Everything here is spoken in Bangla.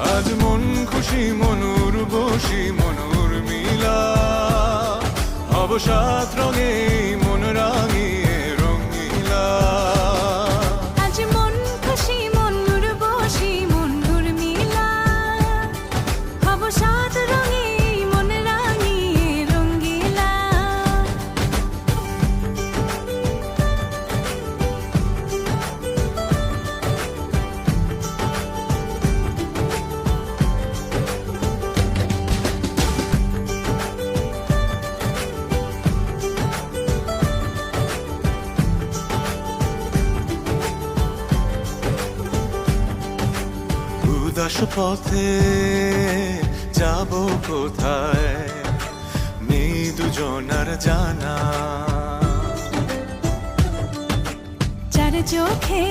আজ মন খুশি মনুর বসি মনুর মিলা অবসাদ রঙে মন রাঙিয়ে রঙিলা। আজ মন খুশি মনুর বসি মনুর মিলা অবসাদ রঙে মন রাঙিয়ে রঙিলা। উদাস পথে যাব কোথায় নেই দুজনার জানা। চার চোখে